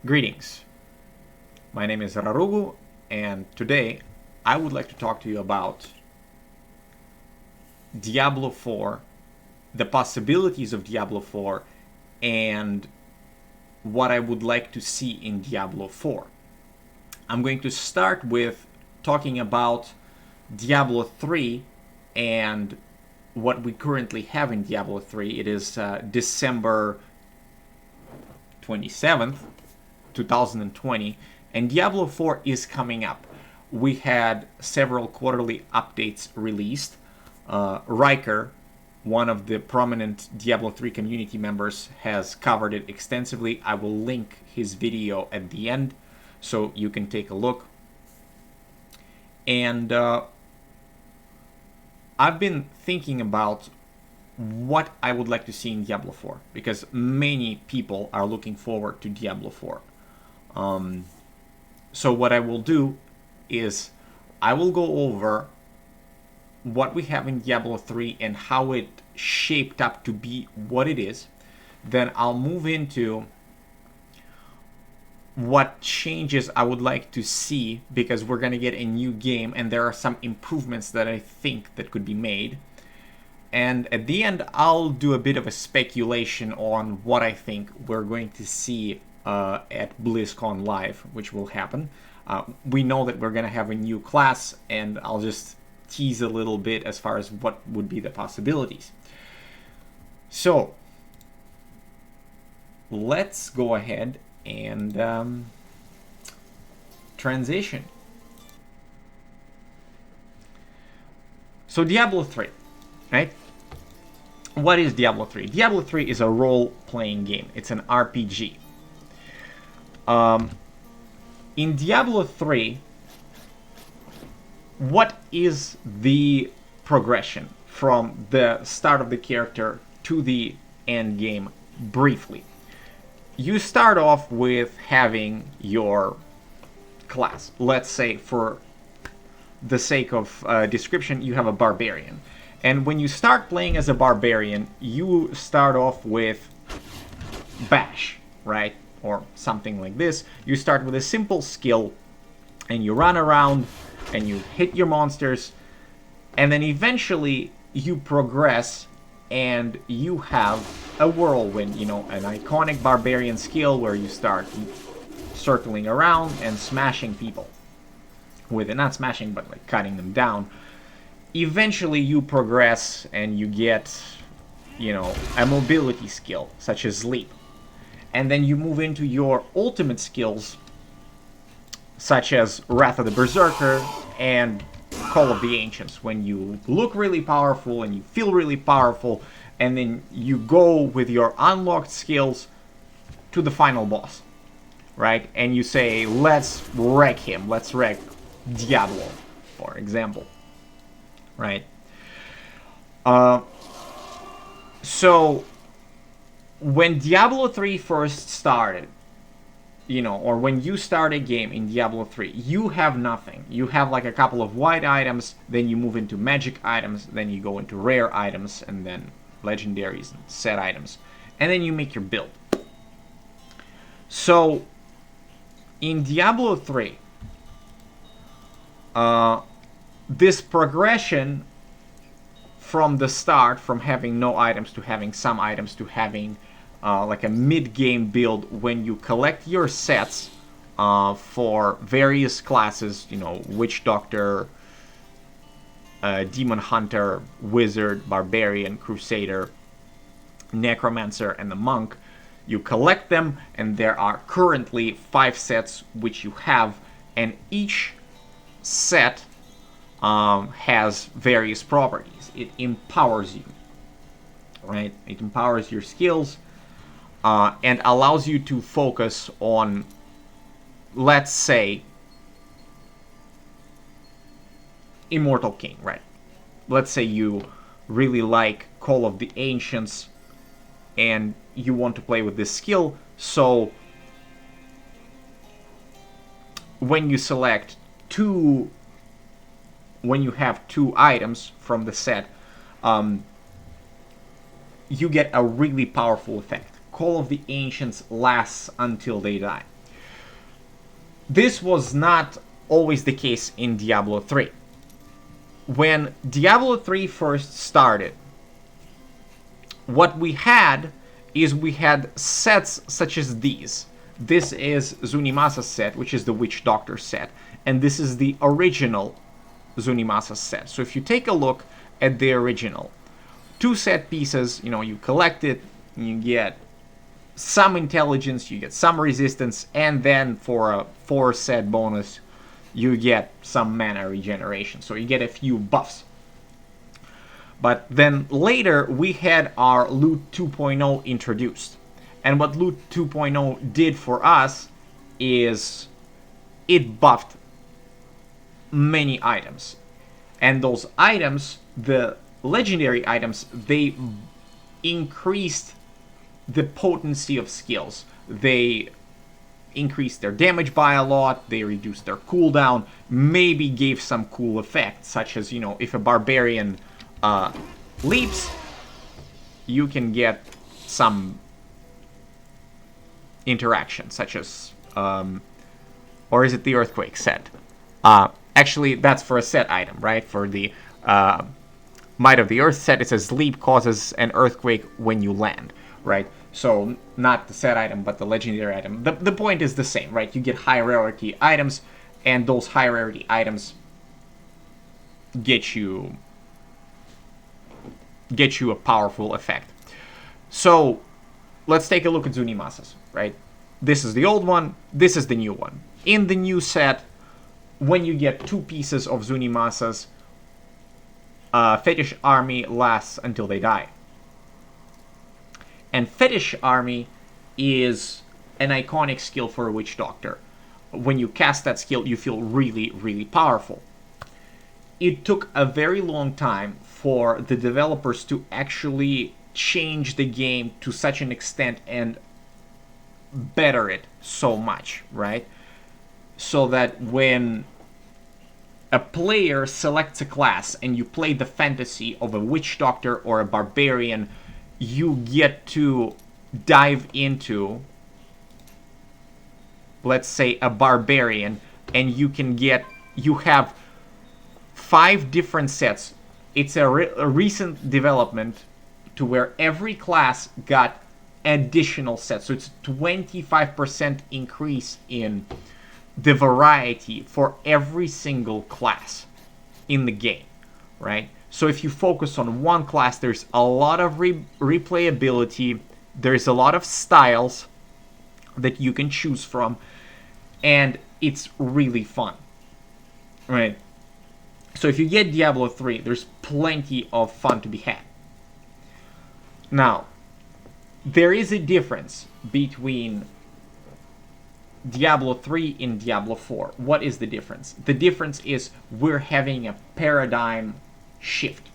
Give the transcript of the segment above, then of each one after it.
Greetings, my name is Rarugu, and today I would like to talk to you about Diablo 4, the possibilities of Diablo 4, and what I would like to see in Diablo 4. I'm going to start with talking about Diablo 3 and what we currently have in Diablo 3. It is December 27th, 2020, and Diablo 4 is coming up. We had several quarterly updates released. Riker, one of the prominent Diablo 3 community members, has covered it extensively. I will link his video at the end so you can take a look. And I've been thinking about what I would like to see in Diablo 4, because many people are looking forward to Diablo 4. So what I will do is I will go over what we have in Diablo 3 and how it shaped up to be what it is. Then I'll move into what changes I would like to see, because we're going to get a new game and there are some improvements that I think that could be made. And at the end, I'll do a bit of a speculation on what I think we're going to see at BlizzCon Live, which will happen. We know that we're going to have a new class, and I'll just tease a little bit as far as what would be the possibilities. So, let's go ahead and transition. So Diablo 3, right? What is Diablo 3? Diablo 3 is a role-playing game. It's an RPG. In Diablo 3, what is the progression from the start of the character to the end game briefly? You start off with having your class. Let's say, for the sake of description, you have a barbarian. And when you start playing as a barbarian, you start off with bash, right? Or something like this. You start with a simple skill, and you run around, and you hit your monsters, and then eventually you progress, and you have a whirlwind, you know, an iconic barbarian skill where you start circling around and smashing people with it. Not smashing, but like cutting them down. Eventually you progress and you get, you know, a mobility skill, such as leap. And then you move into your ultimate skills, such as Wrath of the Berserker and Call of the Ancients, when you look really powerful and you feel really powerful, and then you go with your unlocked skills to the final boss, right? And you say, let's wreck him, let's wreck Diablo, for example, right? So when Diablo 3 first started, you know, or when you start a game in Diablo 3, you have nothing. You have like a couple of white items, then you move into magic items, then you go into rare items, and then legendaries and set items. And then you make your build. So, in Diablo 3, this progression from the start, from having no items to having some items to having like a mid-game build, when you collect your sets for various classes, you know, Witch Doctor, Demon Hunter, Wizard, Barbarian, Crusader, Necromancer, and the Monk. You collect them, and there are currently 5 sets which you have, and each set has various properties. It empowers you, right? It empowers your skills, and allows you to focus on, let's say, Immortal King, right? Let's say you really like Call of the Ancients and you want to play with this skill, so when you select when you have 2 items from the set, you get a really powerful effect. Call of the Ancients lasts until they die. This was not always the case in Diablo 3. When Diablo 3 first started, what we had is we had sets such as these. This is Zunimassa Set, which is the Witch Doctor set, and this is the original Zunimassa Set. So if you take a look at the original, 2 set pieces, you collect it, you get some intelligence, you get some resistance, and then for a 4 set bonus, you get some mana regeneration. So you get a few buffs. But then later, we had our Loot 2.0 introduced. And what Loot 2.0 did for us is it buffed many items. And those items, the legendary items, they increased the potency of skills. They increased their damage by a lot, they reduced their cooldown, maybe gave some cool effects, such as, if a barbarian leaps, you can get some interaction, such as, or is it the earthquake set? Actually, that's for a set item, right? For the Might of the Earth set, it says leap causes an earthquake when you land, right? So not the set item, but the legendary item. The point is the same, right? You get high rarity items, and those high rarity items get you a powerful effect. So let's take a look at Zunimasus, right? This is the old one, this is the new one. In the new set, when you get 2 pieces of Zunimasus, Fetish Army lasts until they die. And Fetish Army is an iconic skill for a Witch Doctor. When you cast that skill, you feel really, really powerful. It took a very long time for the developers to actually change the game to such an extent and better it so much, right? So that when a player selects a class and you play the fantasy of a Witch Doctor or a Barbarian, you get to dive into, let's say, a Barbarian, and you have 5 different sets. It's a recent development to where every class got additional sets. So it's 25% increase in the variety for every single class in the game, right? So if you focus on one class, there's a lot of replayability, there's a lot of styles that you can choose from, and it's really fun, right? So if you get Diablo 3, there's plenty of fun to be had. Now, there is a difference between Diablo 3 and Diablo 4. What is the difference? The difference is we're having a paradigm shift.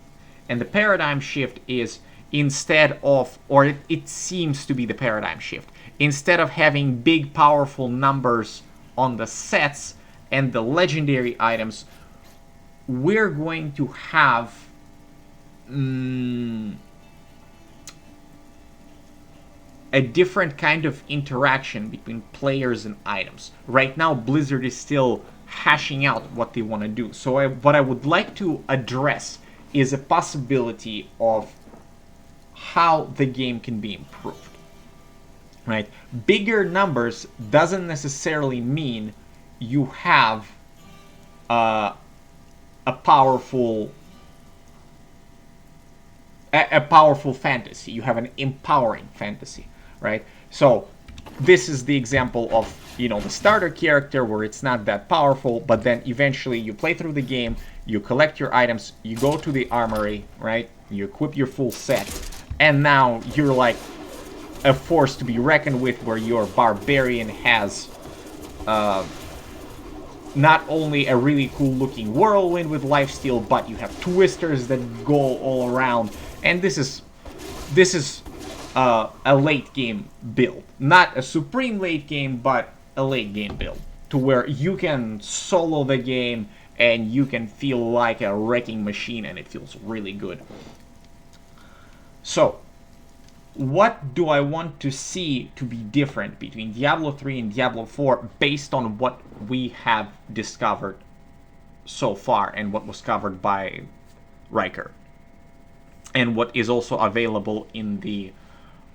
And the paradigm shift is, instead of, or it seems to be the paradigm shift, instead of having big powerful numbers on the sets and the legendary items, we're going to have a different kind of interaction between players and items. Right now, Blizzard is still hashing out what they want to do. So what I would like to address is a possibility of how the game can be improved. Right? Bigger numbers doesn't necessarily mean you have a powerful fantasy. You have an empowering fantasy, right? So this is the example of, the starter character where it's not that powerful, but then eventually you play through the game, you collect your items, you go to the armory, right? You equip your full set, and now you're like a force to be reckoned with, where your barbarian has not only a really cool looking whirlwind with lifesteal, but you have twisters that go all around. And this is a late game build. Not a supreme late game, but a late game build. To where you can solo the game and you can feel like a wrecking machine, and it feels really good. So, what do I want to see to be different between Diablo 3 and Diablo 4 based on what we have discovered so far and what was covered by Riker, and what is also available in the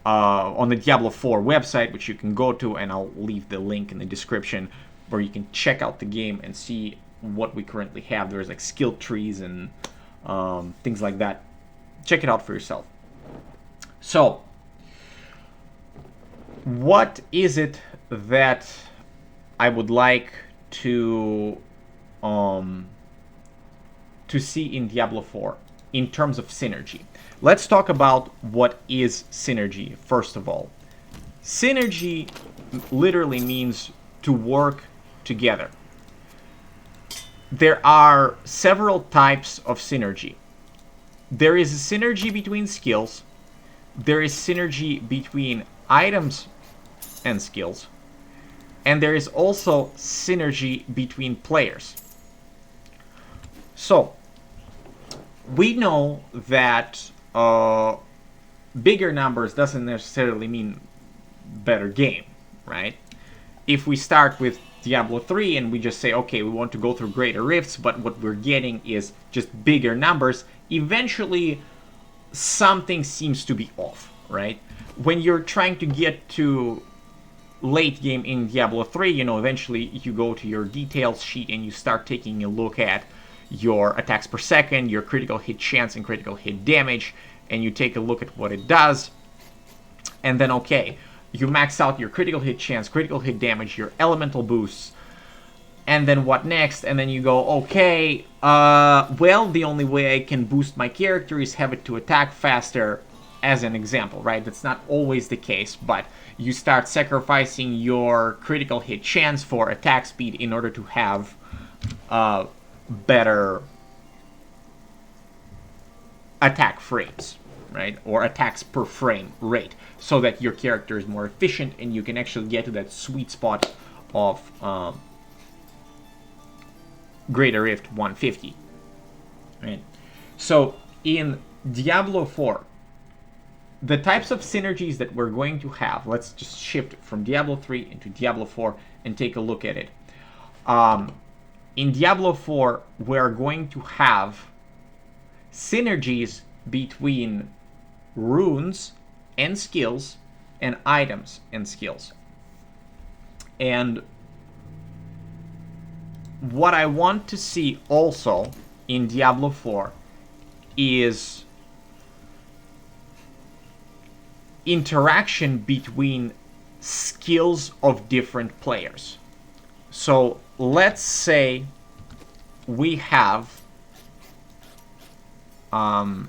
on the Diablo 4 website, which you can go to, and I'll leave the link in the description, where you can check out the game and see what we currently have. There's like skill trees and things like that. Check it out for yourself. So, what is it that I would like to see in Diablo 4 in terms of synergy? Let's talk about what is synergy, first of all. Synergy literally means to work together. There are several types of synergy. There is a synergy between skills. There is synergy between items and skills. And there is also synergy between players. So, we know that bigger numbers doesn't necessarily mean better game, right? If we start with Diablo 3 and we just say, okay, we want to go through greater rifts, but what we're getting is just bigger numbers, eventually something seems to be off, right? When you're trying to get to late game in Diablo 3, you know, eventually you go to your details sheet and you start taking a look at your attacks per second, your critical hit chance and critical hit damage, and you take a look at what it does, and then okay, you max out your critical hit chance, critical hit damage, your elemental boosts, and then what next? And then you go, okay, well, the only way I can boost my character is have it to attack faster, as an example, right? That's not always the case, but you start sacrificing your critical hit chance for attack speed in order to have better attack frames, right? Or attacks per frame rate, so that your character is more efficient and you can actually get to that sweet spot of Greater Rift 150, right? So in Diablo 4, the types of synergies that we're going to have, let's just shift from Diablo 3 into Diablo 4 and take a look at it. In Diablo 4, we're going to have synergies between runes and skills and items and skills. And what I want to see also in Diablo 4 is interaction between skills of different players. So let's say we have gosh,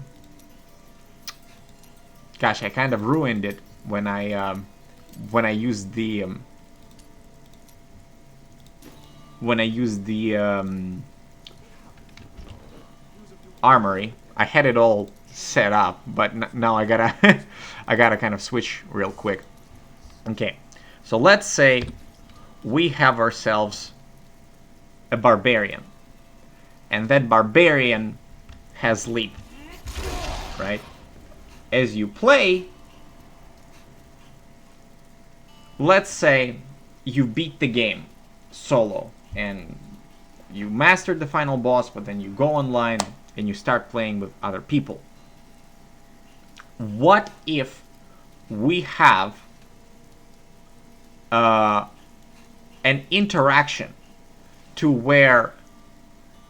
I kind of ruined it when I used the armory. I had it all set up, but now I gotta I gotta kind of switch real quick. Okay, so let's say we have ourselves a barbarian, and that barbarian has leap, right? As you play, let's say you beat the game solo and you mastered the final boss, but then you go online and you start playing with other people. What if we have an interaction to where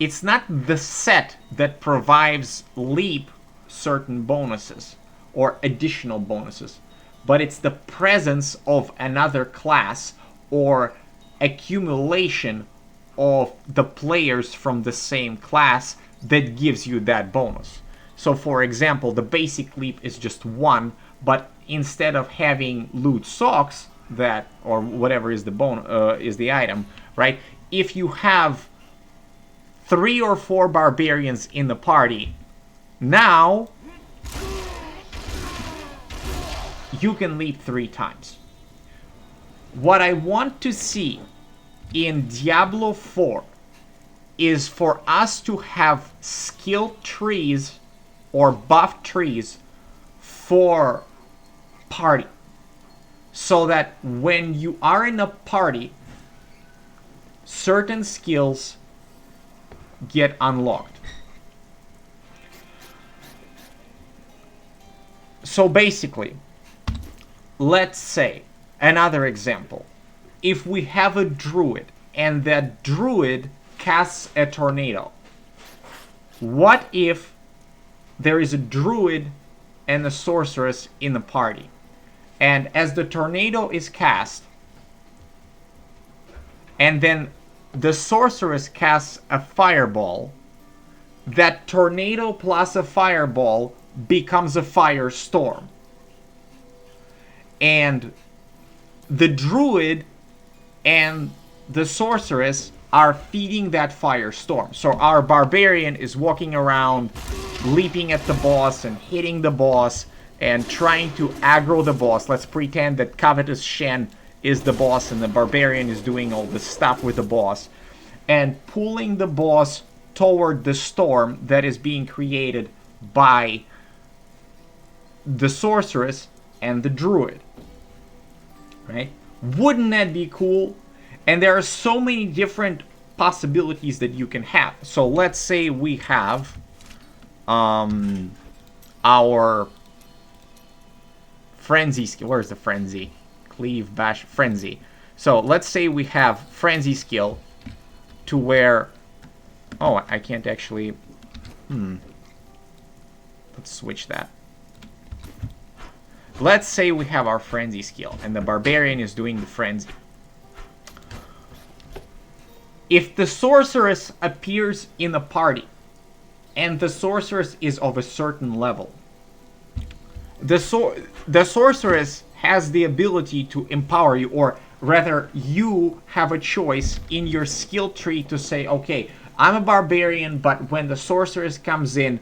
it's not the set that provides leap certain bonuses or additional bonuses, but it's the presence of another class or accumulation of the players from the same class that gives you that bonus. So for example, the basic leap is just 1, but instead of having loot socks, that, or whatever is the is the item, right? If you have 3 or 4 barbarians in the party, now you can leap 3 times. What I want to see in Diablo 4 is for us to have skill trees or buff trees for party, so that when you are in a party, certain skills get unlocked. So basically, let's say, another example, if we have a druid and that druid casts a tornado, what if there is a druid and a sorceress in the party, and as the tornado is cast, and then the sorceress casts a fireball, that tornado plus a fireball becomes a firestorm, and the druid and the sorceress are feeding that firestorm. So our barbarian is walking around, leaping at the boss and hitting the boss and trying to aggro the boss. Let's pretend that Covetous Shen is the boss and the barbarian is doing all the stuff with the boss, and pulling the boss toward the storm that is being created by the sorceress and the druid. Right? Wouldn't that be cool? And there are so many different possibilities that you can have. So let's say we have our frenzy skill. Where's the frenzy? Cleave, bash, frenzy. So let's say we have frenzy skill to where... Oh, I can't actually... Let's switch that. Let's say we have our frenzy skill and the barbarian is doing the frenzy. If the sorceress appears in the party and the sorceress is of a certain level, the sorceress has the ability to empower you, or rather you have a choice in your skill tree to say, okay, I'm a barbarian, but when the sorceress comes in,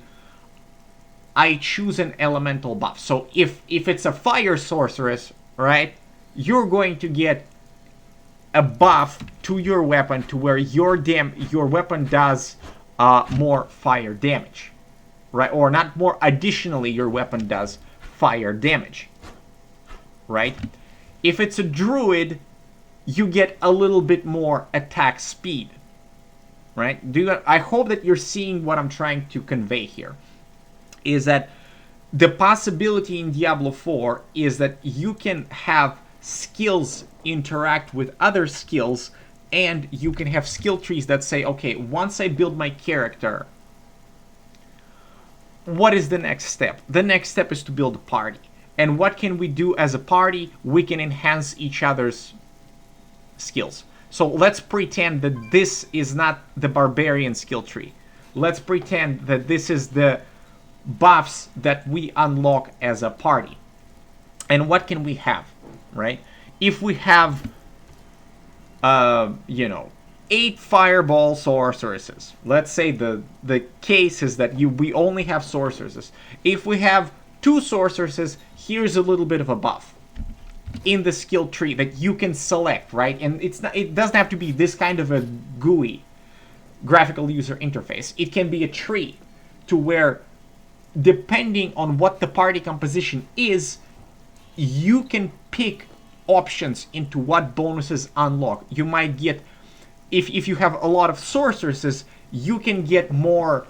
I choose an elemental buff. So if it's a fire sorceress, right, you're going to get a buff to your weapon to where your weapon does more fire damage, right? Or not more, additionally your weapon does fire damage, right? If it's a druid, you get a little bit more attack speed, right? I hope that you're seeing what I'm trying to convey here. Is that the possibility in Diablo 4 is that you can have skills interact with other skills, and you can have skill trees that say, okay, once I build my character, what is the next step? The next step is to build a party. And what can we do as a party? We can enhance each other's skills. So let's pretend that this is not the barbarian skill tree. Let's pretend that this is the buffs that we unlock as a party. And what can we have, right? If we have 8 fireball sorceresses, let's say the case is that we only have sorceresses. If we have 2 sorceresses, here's a little bit of a buff in the skill tree that you can select, right? And it doesn't have to be this kind of a GUI, graphical user interface. It can be a tree to where, depending on what the party composition is, you can pick options into what bonuses unlock. You might get, if you have a lot of sorceresses, you can get more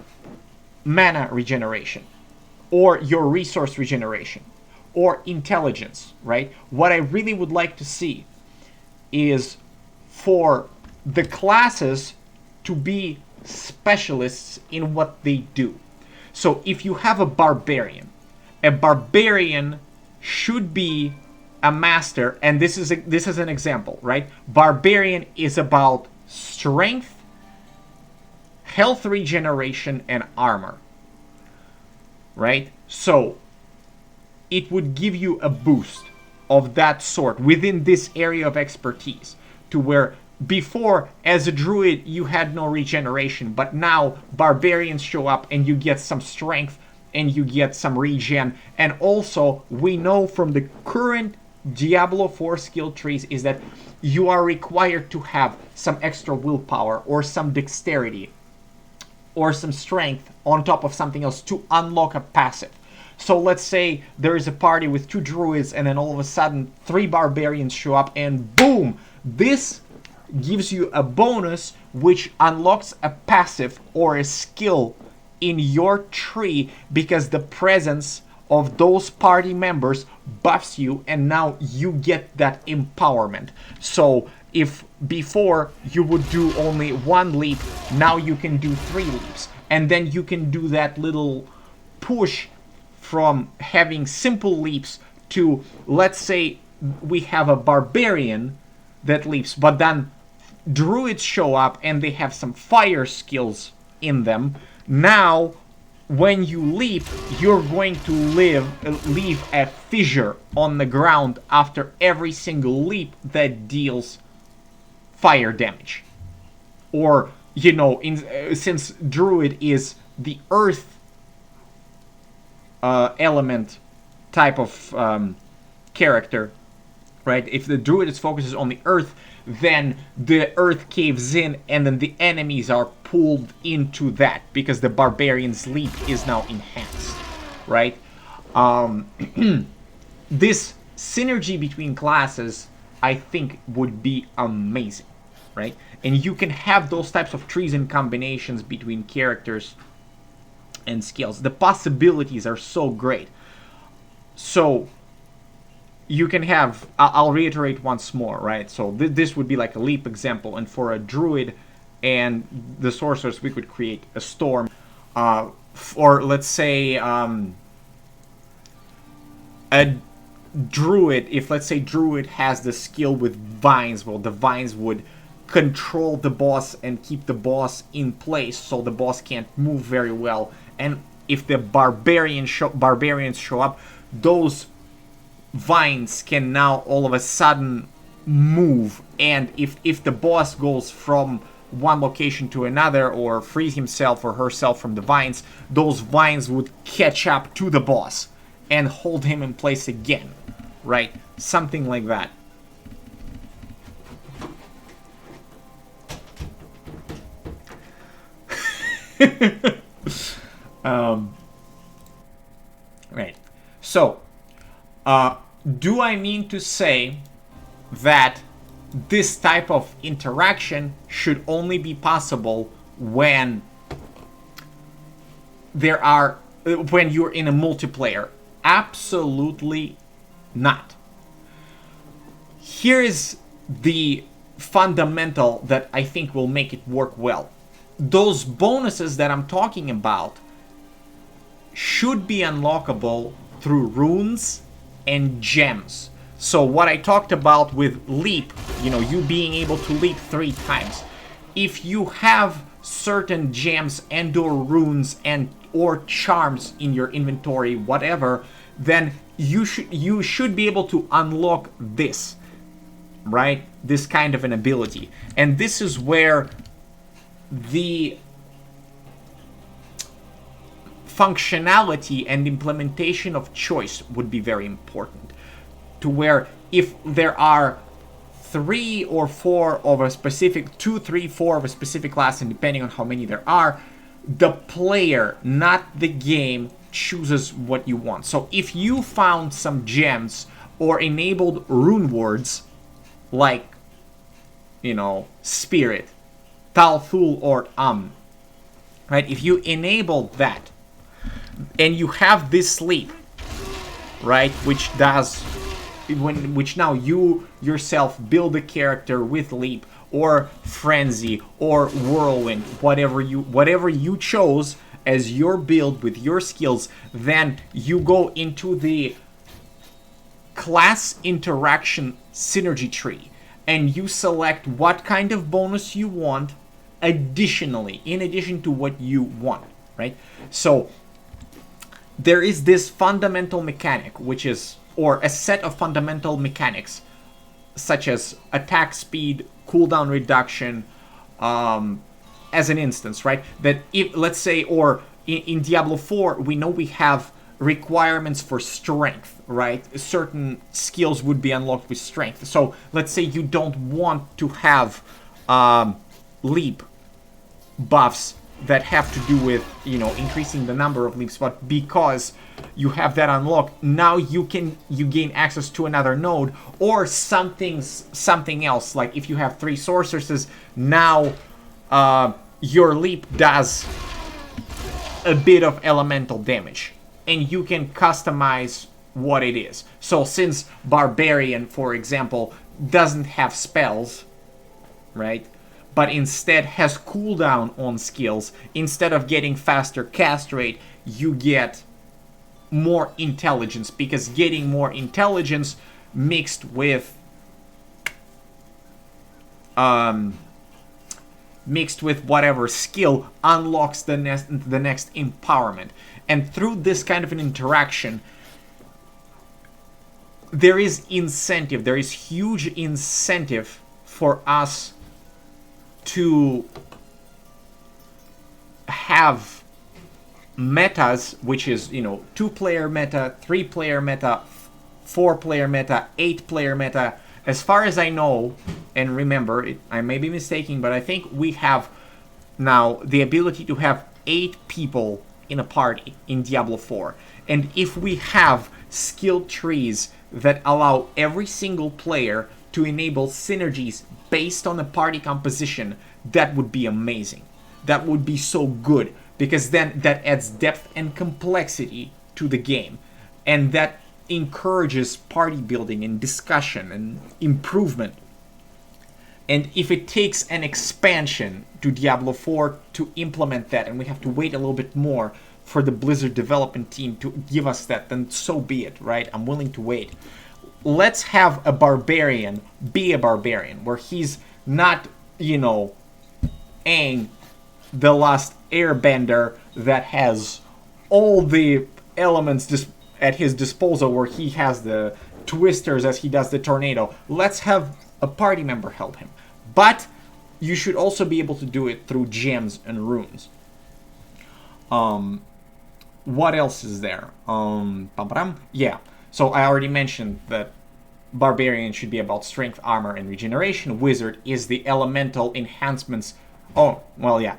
mana regeneration, or your resource regeneration, or intelligence, right? What I really would like to see is for the classes to be specialists in what they do. So if you have a barbarian should be a master, and this is an example, right? Barbarian is about strength, health regeneration, and armor, right? So it would give you a boost of that sort within this area of expertise, to where before, as a druid, you had no regeneration, but now barbarians show up and you get some strength and you get some regen. And also, we know from the current Diablo 4 skill trees is that you are required to have some extra willpower or some dexterity or some strength on top of something else to unlock a passive. So let's say there is a party with 2 druids and then all of a sudden 3 barbarians show up and boom! This gives you a bonus which unlocks a passive or a skill in your tree because the presence of those party members buffs you and now you get that empowerment. So if before you would do only 1 leap, now you can do 3 leaps. And then you can do that little push from having simple leaps to, let's say we have a barbarian that leaps, but then druids show up and they have some fire skills in them. Now when you leap, you're going to leave a fissure on the ground after every single leap that deals fire damage. Or, you know, since druid is the earth element type of character, right? If the druid focuses on the earth, then the earth caves in and then the enemies are pulled into that because the barbarian's leap is now enhanced, right? This synergy between classes, I think, would be amazing, right? And you can have those types of trees and combinations between characters and skills. The possibilities are so great. So you can have, I'll reiterate once more, right? So this would be like a leap example, and for a druid and the sorcerers, we could create a storm. Or let's say a druid, if let's say druid has the skill with vines, well, the vines would control the boss and keep the boss in place so the boss can't move very well. And if the barbarians show up, those vines can now all of a sudden move, and if the boss goes from one location to another or frees himself or herself from the vines, those vines would catch up to the boss and hold him in place again, right? Something like that. Right. So do I mean to say that this type of interaction should only be possible when when you're in a multiplayer? Absolutely not. Here is the fundamental that I think will make it work well. Those bonuses that I'm talking about should be unlockable through runes and gems. So what I talked about with leap, you know, you being able to leap 3 times. If you have certain gems and or runes and or charms in your inventory, whatever, then you should be able to unlock this, right? This kind of an ability. And this is where the functionality and implementation of choice would be very important, to where if there are 3 or 4 of a specific, 2, 3, 4 of a specific class, and depending on how many there are, the player, not the game, chooses what you want. So if you found some gems or enabled rune words like, you know, Spirit, Talthul, or right? If you enable that and you have this leap, right, which now you yourself build a character with leap or frenzy or whirlwind, whatever you chose as your build with your skills, then you go into the class interaction synergy tree and you select what kind of bonus you want additionally, in addition to what you want, right? So there is this fundamental mechanic, which is, or a set of fundamental mechanics, such as attack speed, cooldown reduction, as an instance, right? That if, let's say, or in Diablo 4, we know we have requirements for strength, right? Certain skills would be unlocked with strength. So let's say you don't want to have leap buffs that have to do with, you know, increasing the number of leaps, but because you have that unlocked, now you gain access to another node or something else. Like if you have 3 sorceresses, now your leap does a bit of elemental damage, and you can customize what it is. So since Barbarian, for example, doesn't have spells, right, but instead has cooldown on skills, instead of getting faster cast rate, you get more intelligence, because getting more intelligence mixed with whatever skill unlocks the next empowerment. And through this kind of an interaction, there is incentive, there is huge incentive for us to have metas, which is, you know, 2-player meta, 3-player meta, 4-player meta, 8-player meta. As far as I know, and remember, I may be mistaken, but I think we have now the ability to have 8 people in a party in Diablo 4. And if we have skill trees that allow every single player to enable synergies based on the party composition, that would be amazing. That would be so good, because then that adds depth and complexity to the game, and that encourages party building and discussion and improvement. And if it takes an expansion to Diablo 4 to implement that, and we have to wait a little bit more for the Blizzard development team to give us that, then so be it, right? I'm willing to wait. Let's have a barbarian be a barbarian, where he's not, you know, Aang, the last airbender that has all the elements at his disposal, where he has the twisters as he does the tornado. Let's have a party member help him. But you should also be able to do it through gems and runes. What else is there? Yeah. So I already mentioned that Barbarian should be about strength, armor, and regeneration. Wizard is the elemental enhancements. Oh, well, yeah.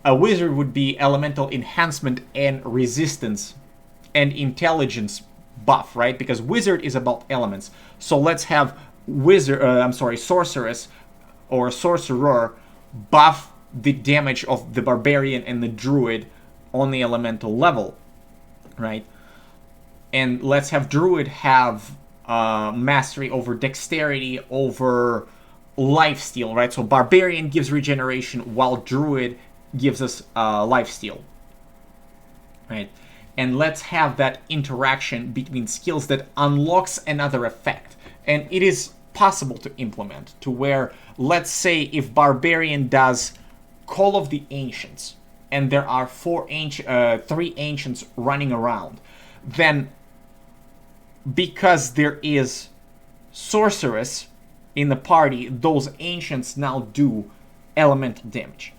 A wizard would be elemental enhancement and resistance and intelligence buff, right? Because wizard is about elements. So let's have sorceress or sorcerer buff the damage of the barbarian and the druid on the elemental level, right? And let's have druid have mastery over dexterity, over lifesteal, right? So barbarian gives regeneration, while druid gives us lifesteal, right? And let's have that interaction between skills that unlocks another effect. And it is possible to implement to where, let's say, if barbarian does Call of the Ancients, and there are 3 ancients running around, then because there is sorceress in the party, those ancients now do elemental damage.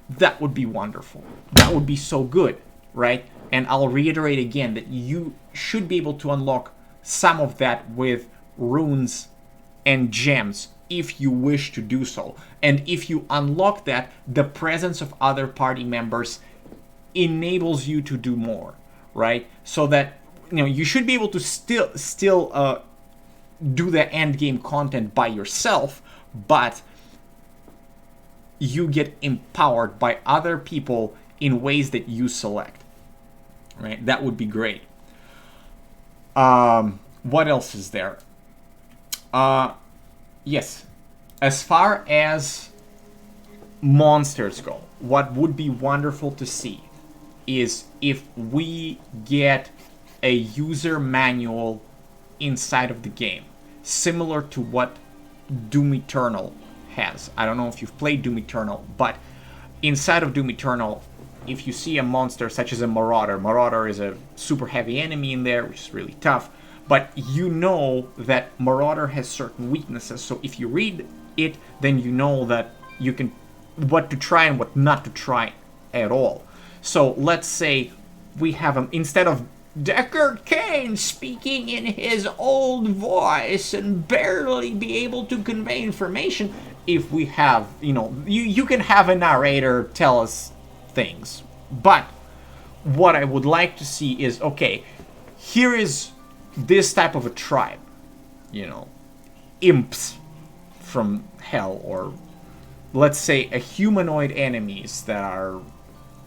That would be wonderful. That would be so good, right? And I'll reiterate again that you should be able to unlock some of that with runes and gems if you wish to do so. And if you unlock that, the presence of other party members enables you to do more, right? So that, you know, you should be able to still do the end game content by yourself, but you get empowered by other people in ways that you select, right? That would be great. What else is there? Yes, as far as monsters go, what would be wonderful to see is if we get a user manual inside of the game, similar to what Doom Eternal has. I don't know if you've played Doom Eternal, but inside of Doom Eternal, if you see a monster such as a Marauder is a super heavy enemy in there, which is really tough, but you know that Marauder has certain weaknesses, so if you read it, then you know that you can what to try and what not to try at all. So let's say we have him, instead of Deckard Cain speaking in his old voice and barely be able to convey information, if we have, you know, you can have a narrator tell us things. But what I would like to see is, okay, here is this type of a tribe, you know, imps from hell, or let's say a humanoid enemies that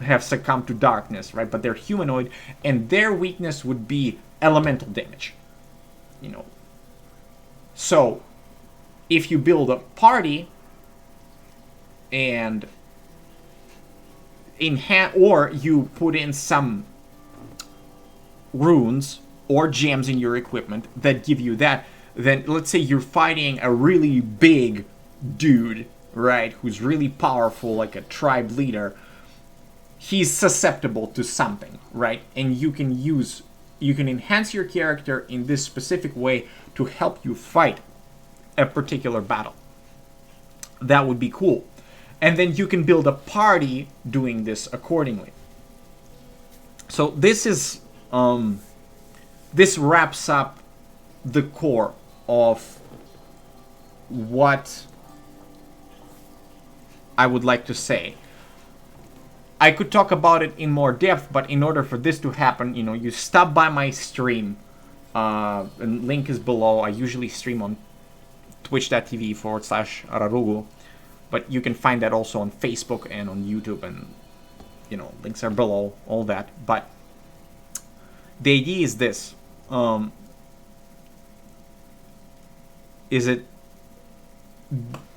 have succumbed to darkness, right? But they're humanoid, and their weakness would be elemental damage, you know. So if you build a party and or you put in some runes or gems in your equipment that give you that, then let's say you're fighting a really big dude, right, who's really powerful, like a tribe leader. He's susceptible to something, right? And you can enhance your character in this specific way to help you fight a particular battle. That would be cool. And then you can build a party doing this accordingly. So this is this wraps up the core of what I would like to say. I could talk about it in more depth, but in order for this to happen, you know, you stop by my stream. And link is below. I usually stream on twitch.tv/Rarugu, but you can find that also on Facebook and on YouTube, and you know, links are below, all that. But the idea is this: is it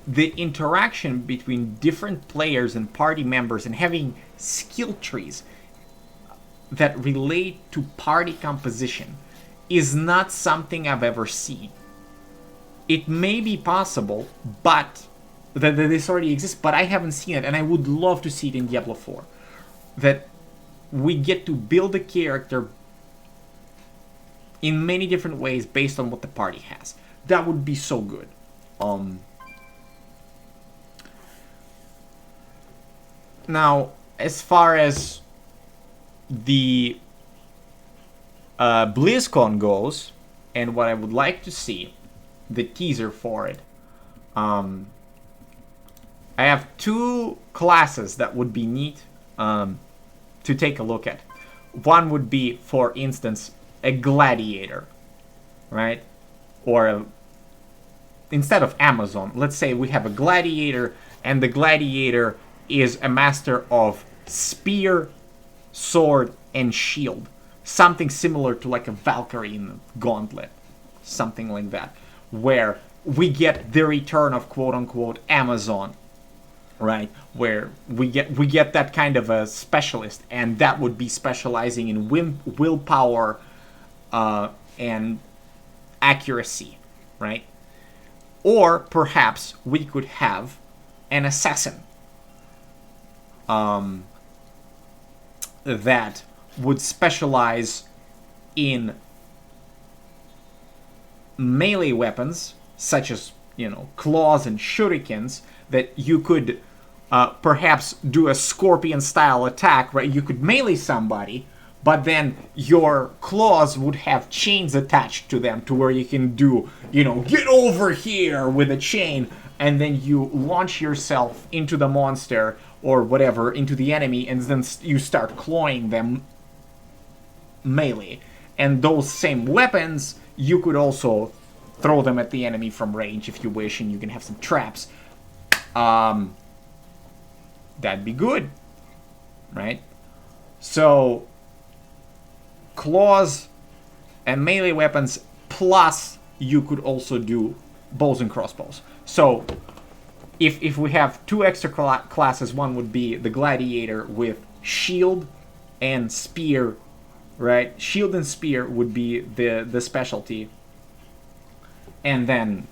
the interaction between different players and party members, and having skill trees that relate to party composition is not something I've ever seen. It may be possible, but that this already exists, but I haven't seen it, and I would love to see it in Diablo 4. That we get to build a character in many different ways based on what the party has. That would be so good. Now, as far as the BlizzCon goes, and what I would like to see, the teaser for it, I have 2 classes that would be neat to take a look at. One would be, for instance, a gladiator, right? Or instead of Amazon, let's say we have a gladiator, and the gladiator is a master of spear, sword, and shield. Something similar to like a Valkyrie in the Gauntlet. Something like that. Where we get the return of quote-unquote Amazon, right? Where we get that kind of a specialist, and that would be specializing in willpower and accuracy, right? Or perhaps we could have an assassin that would specialize in melee weapons, such as, you know, claws and shurikens, that you could perhaps do a scorpion-style attack, right? You could melee somebody, but then your claws would have chains attached to them, to where you can do, you know, get over here with a chain, and then you launch yourself into the monster, or whatever, into the enemy, and then you start clawing them melee. And those same weapons, you could also throw them at the enemy from range if you wish, and you can have some traps. That'd be good, right? So, claws and melee weapons, plus you could also do bows and crossbows. So, if we have 2 extra classes, one would be the gladiator with shield and spear, right? Shield and spear would be the specialty. And then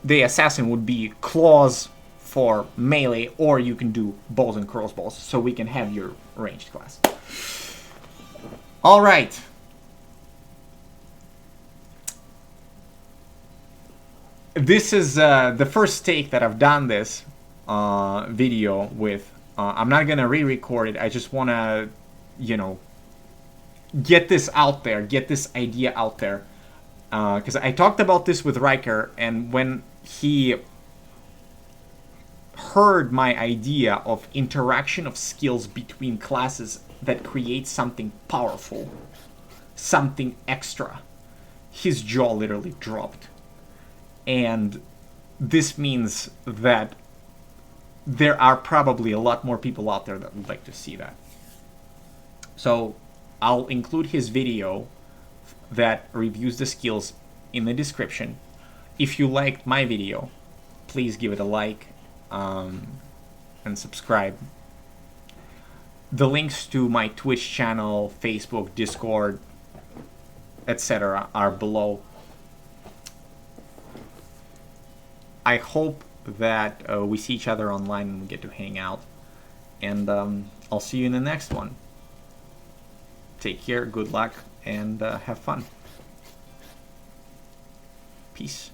the assassin would be claws for melee, or you can do bows and crossbows, so we can have your ranged class. Alright. This is the first take that I've done this video with. I'm not gonna re-record it. I just wanna, you know, get this out there, get this idea out there. Because I talked about this with Riker, and when he heard my idea of interaction of skills between classes that creates something powerful, something extra, his jaw literally dropped. And this means that there are probably a lot more people out there that would like to see that. So I'll include his video that reviews the skills in the description. If you liked my video, please give it a like and subscribe. The links to my Twitch channel, Facebook, Discord, etc. are below. I hope that we see each other online and we get to hang out. And I'll see you in the next one. Take care, good luck, and have fun. Peace.